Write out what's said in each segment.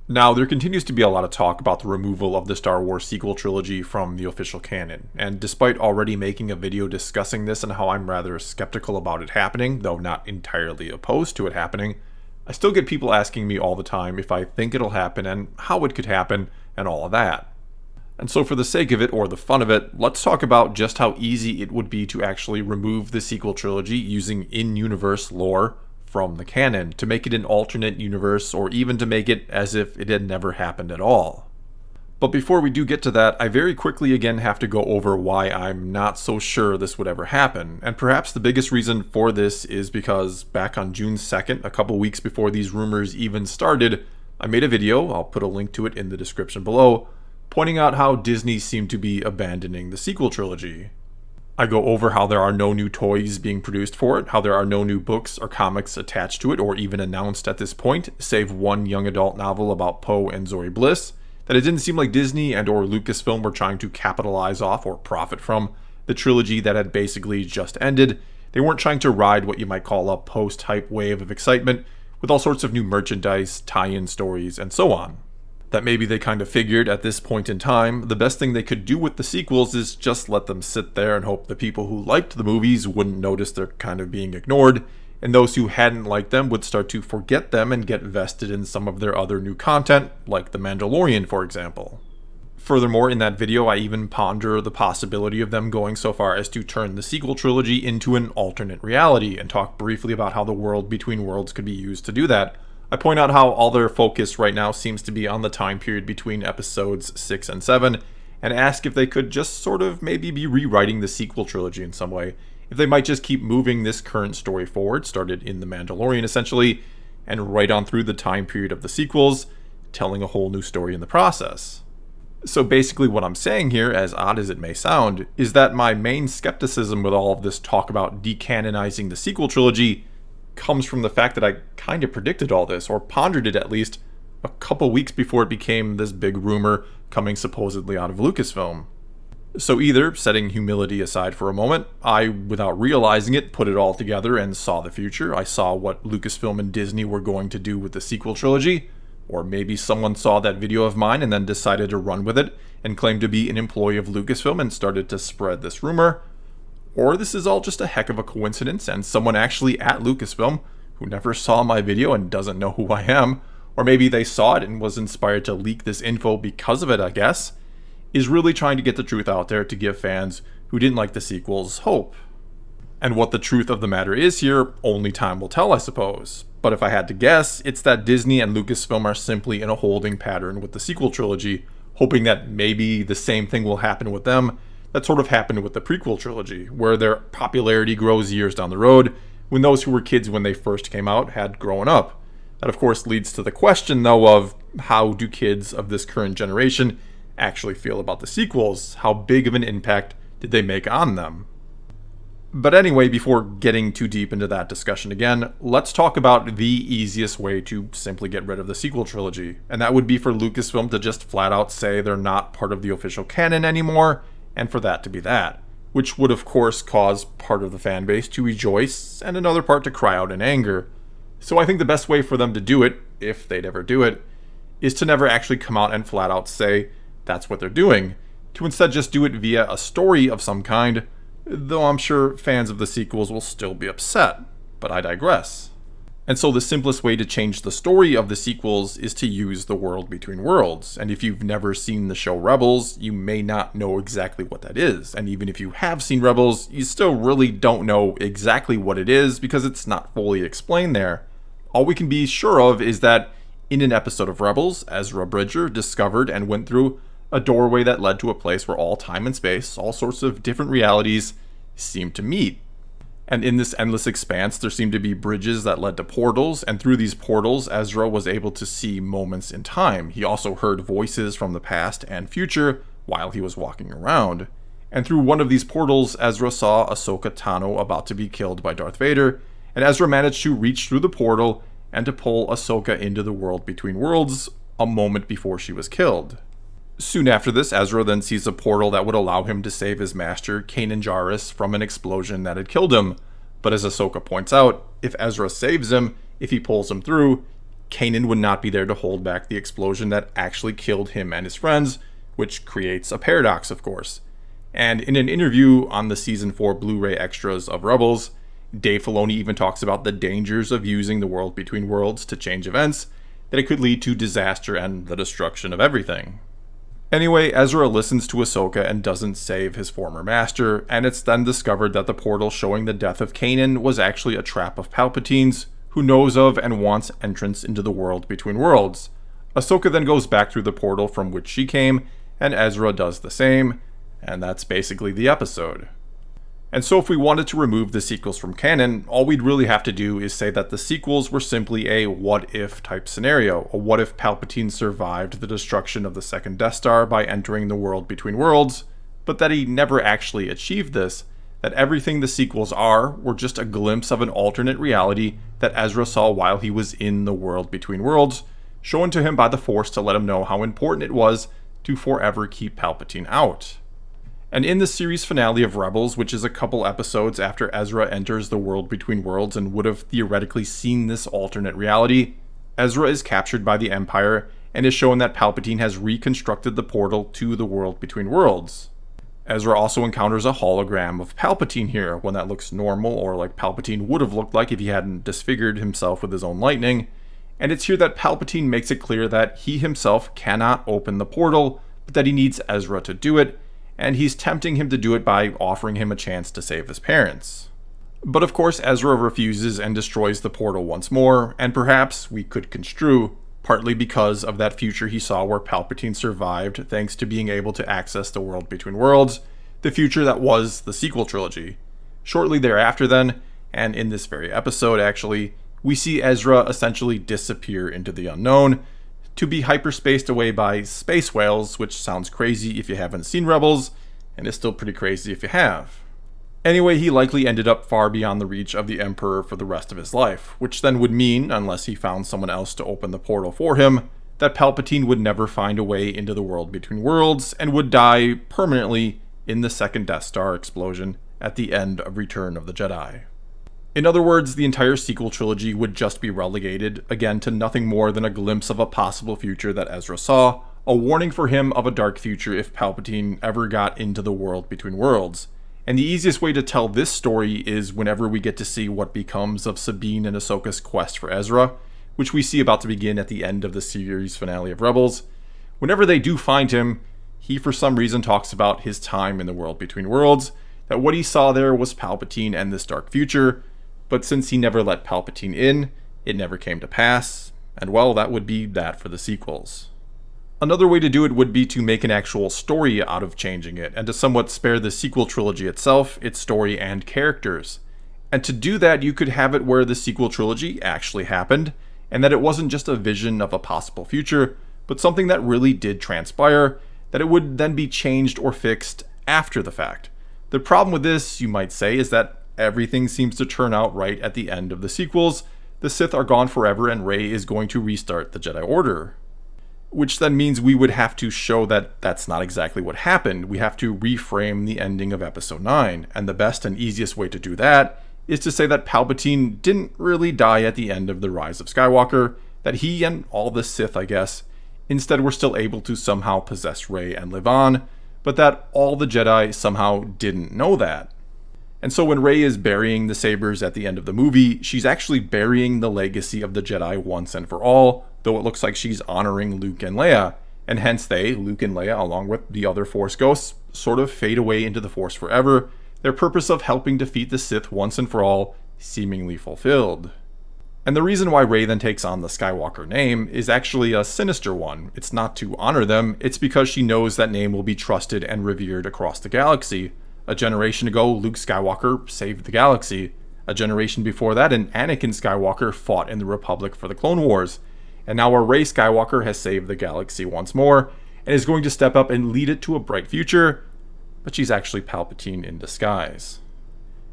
Now, there continues to be a lot of talk about the removal of the Star Wars sequel trilogy from the official canon, and despite already making a video discussing this and how I'm rather skeptical about it happening, though not entirely opposed to it happening, I still get people asking me all the time if I think it'll happen and how it could happen and all of that. And so for the sake of it, or the fun of it, let's talk about just how easy it would be to actually remove the sequel trilogy using in-universe lore from the canon, to make it an alternate universe, or even to make it as if it had never happened at all. But before we do get to that, I very quickly again have to go over why I'm not so sure this would ever happen, and perhaps the biggest reason for this is because back on June 2nd, a couple weeks before these rumors even started, I made a video, I'll put a link to it in the description below, pointing out how Disney seemed to be abandoning the sequel trilogy. I go over how there are no new toys being produced for it, how there are no new books or comics attached to it or even announced at this point, save one young adult novel about Poe and Zoe Bliss, that it didn't seem like Disney and or Lucasfilm were trying to capitalize off or profit from the trilogy that had basically just ended. They weren't trying to ride what you might call a post-hype wave of excitement with all sorts of new merchandise, tie-in stories, and so on. That maybe they kind of figured at this point in time, the best thing they could do with the sequels is just let them sit there and hope the people who liked the movies wouldn't notice they're kind of being ignored, and those who hadn't liked them would start to forget them and get vested in some of their other new content, like The Mandalorian, for example. Furthermore, in that video, I even ponder the possibility of them going so far as to turn the sequel trilogy into an alternate reality, and talk briefly about how the world between worlds could be used to do that. I point out how all their focus right now seems to be on the time period between episodes 6 and 7, and ask if they could just sort of maybe be rewriting the sequel trilogy in some way, if they might just keep moving this current story forward, started in The Mandalorian essentially, and right on through the time period of the sequels, telling a whole new story in the process. So basically what I'm saying here, as odd as it may sound, is that my main skepticism with all of this talk about decanonizing the sequel trilogy comes from the fact that I kind of predicted all this, or pondered it at least, a couple weeks before it became this big rumor coming supposedly out of Lucasfilm. So either, setting humility aside for a moment, I, without realizing it, put it all together and saw the future. I saw what Lucasfilm and Disney were going to do with the sequel trilogy, or maybe someone saw that video of mine and then decided to run with it and claimed to be an employee of Lucasfilm and started to spread this rumor. Or this is all just a heck of a coincidence and someone actually at Lucasfilm, who never saw my video and doesn't know who I am, or maybe they saw it and was inspired to leak this info because of it, I guess, is really trying to get the truth out there to give fans who didn't like the sequels hope. And what the truth of the matter is here, only time will tell, I suppose. But if I had to guess, it's that Disney and Lucasfilm are simply in a holding pattern with the sequel trilogy, hoping that maybe the same thing will happen with them that sort of happened with the prequel trilogy, where their popularity grows years down the road, when those who were kids when they first came out had grown up. That of course leads to the question though of how do kids of this current generation actually feel about the sequels? How big of an impact did they make on them? But anyway, before getting too deep into that discussion again, let's talk about the easiest way to simply get rid of the sequel trilogy, and that would be for Lucasfilm to just flat out say they're not part of the official canon anymore, and for that to be that, which would of course cause part of the fan base to rejoice and another part to cry out in anger. So I think the best way for them to do it, if they'd ever do it, is to never actually come out and flat out say that's what they're doing, to instead just do it via a story of some kind, though I'm sure fans of the sequels will still be upset, but I digress. And so the simplest way to change the story of the sequels is to use the world between worlds, and if you've never seen the show Rebels, you may not know exactly what that is, and even if you have seen Rebels, you still really don't know exactly what it is because it's not fully explained there. All we can be sure of is that in an episode of Rebels, Ezra Bridger discovered and went through a doorway that led to a place where all time and space, all sorts of different realities, seemed to meet. And in this endless expanse, there seemed to be bridges that led to portals, and through these portals, Ezra was able to see moments in time. He also heard voices from the past and future while he was walking around. And through one of these portals, Ezra saw Ahsoka Tano about to be killed by Darth Vader, and Ezra managed to reach through the portal and to pull Ahsoka into the world between worlds a moment before she was killed. Soon after this, Ezra then sees a portal that would allow him to save his master, Kanan Jarrus, from an explosion that had killed him. But as Ahsoka points out, if Ezra saves him, if he pulls him through, Kanan would not be there to hold back the explosion that actually killed him and his friends, which creates a paradox, of course. And in an interview on the Season 4 Blu-ray extras of Rebels, Dave Filoni even talks about the dangers of using the world between worlds to change events, that it could lead to disaster and the destruction of everything. Anyway, Ezra listens to Ahsoka and doesn't save his former master, and it's then discovered that the portal showing the death of Kanan was actually a trap of Palpatine's, who knows of and wants entrance into the world between worlds. Ahsoka then goes back through the portal from which she came, and Ezra does the same, and that's basically the episode. And so if we wanted to remove the sequels from canon, all we'd really have to do is say that the sequels were simply a what-if type scenario, a what if Palpatine survived the destruction of the second Death Star by entering the world between worlds, but that he never actually achieved this, that everything the sequels were just a glimpse of an alternate reality that Ezra saw while he was in the world between worlds, shown to him by the Force to let him know how important it was to forever keep Palpatine out. And in the series finale of Rebels, which is a couple episodes after Ezra enters the world between worlds and would have theoretically seen this alternate reality, Ezra is captured by the Empire and is shown that Palpatine has reconstructed the portal to the world between worlds. Ezra also encounters a hologram of Palpatine here, one that looks normal or like Palpatine would have looked like if he hadn't disfigured himself with his own lightning, and it's here that Palpatine makes it clear that he himself cannot open the portal, but that he needs Ezra to do it, and he's tempting him to do it by offering him a chance to save his parents. But of course Ezra refuses and destroys the portal once more, and perhaps we could construe, partly because of that future he saw where Palpatine survived thanks to being able to access the world between worlds, the future that was the sequel trilogy. Shortly thereafter then, and in this very episode actually, we see Ezra essentially disappear into the unknown, to be hyperspaced away by space whales, which sounds crazy if you haven't seen Rebels, and is still pretty crazy if you have. Anyway, he likely ended up far beyond the reach of the Emperor for the rest of his life, which then would mean, unless he found someone else to open the portal for him, that Palpatine would never find a way into the world between worlds, and would die permanently in the second Death Star explosion at the end of Return of the Jedi. In other words, the entire sequel trilogy would just be relegated, again, to nothing more than a glimpse of a possible future that Ezra saw, a warning for him of a dark future if Palpatine ever got into the world between worlds. And the easiest way to tell this story is whenever we get to see what becomes of Sabine and Ahsoka's quest for Ezra, which we see about to begin at the end of the series finale of Rebels. Whenever they do find him, he for some reason talks about his time in the world between worlds, that what he saw there was Palpatine and this dark future, but since he never let Palpatine in, it never came to pass, and well, that would be that for the sequels. Another way to do it would be to make an actual story out of changing it, and to somewhat spare the sequel trilogy itself, its story and characters. And to do that, you could have it where the sequel trilogy actually happened, and that it wasn't just a vision of a possible future, but something that really did transpire, that it would then be changed or fixed after the fact. The problem with this, you might say, is that everything seems to turn out right at the end of the sequels. The Sith are gone forever and Rey is going to restart the Jedi Order. Which then means we would have to show that that's not exactly what happened. We have to reframe the ending of Episode 9, and the best and easiest way to do that is to say that Palpatine didn't really die at the end of The Rise of Skywalker, that he and all the Sith, I guess, instead were still able to somehow possess Rey and live on, but that all the Jedi somehow didn't know that. And so when Rey is burying the sabers at the end of the movie, she's actually burying the legacy of the Jedi once and for all, though it looks like she's honoring Luke and Leia, and hence they, Luke and Leia, along with the other Force ghosts, sort of fade away into the Force forever, their purpose of helping defeat the Sith once and for all seemingly fulfilled. And the reason why Rey then takes on the Skywalker name is actually a sinister one. It's not to honor them, it's because she knows that name will be trusted and revered across the galaxy. A generation ago, Luke Skywalker saved the galaxy. A generation before that, an Anakin Skywalker fought in the Republic for the Clone Wars. And now our Rey Skywalker has saved the galaxy once more, and is going to step up and lead it to a bright future, but she's actually Palpatine in disguise.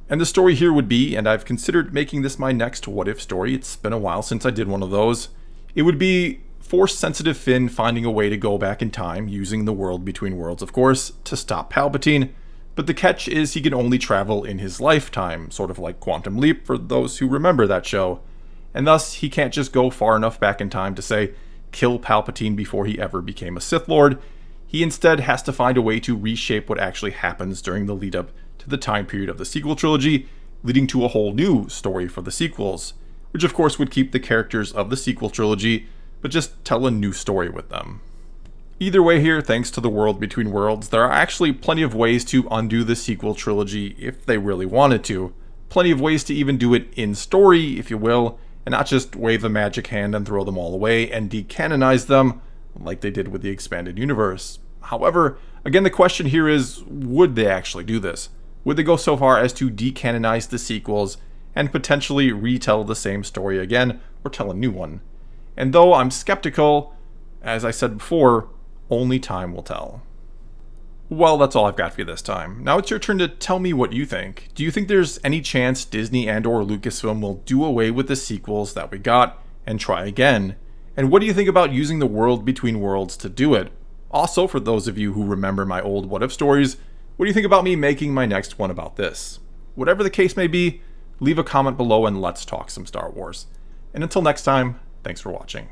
And the story here would be, and I've considered making this my next what-if story, it's been a while since I did one of those, it would be Force-sensitive Finn finding a way to go back in time, using the world between worlds of course, to stop Palpatine, but the catch is he can only travel in his lifetime, sort of like Quantum Leap for those who remember that show. and thus he can't just go far enough back in time to say, kill Palpatine before he ever became a Sith Lord. He instead has to find a way to reshape what actually happens during the lead up to the time period of the sequel trilogy, leading to a whole new story for the sequels, which of course would keep the characters of the sequel trilogy, but just tell a new story with them. Either way here, thanks to the World Between Worlds, there are actually plenty of ways to undo the sequel trilogy if they really wanted to. Plenty of ways to even do it in story, if you will, and not just wave a magic hand and throw them all away and decanonize them, like they did with the expanded universe. However, again, the question here is, would they actually do this? Would they go so far as to decanonize the sequels and potentially retell the same story again, or tell a new one? And though I'm skeptical, as I said before, only time will tell. Well, that's all I've got for you this time. Now it's your turn to tell me what you think. Do you think there's any chance Disney and or Lucasfilm will do away with the sequels that we got and try again? And what do you think about using the World Between Worlds to do it? Also, for those of you who remember my old What If stories, what do you think about me making my next one about this? Whatever the case may be, leave a comment below and let's talk some Star Wars. And until next time, thanks for watching.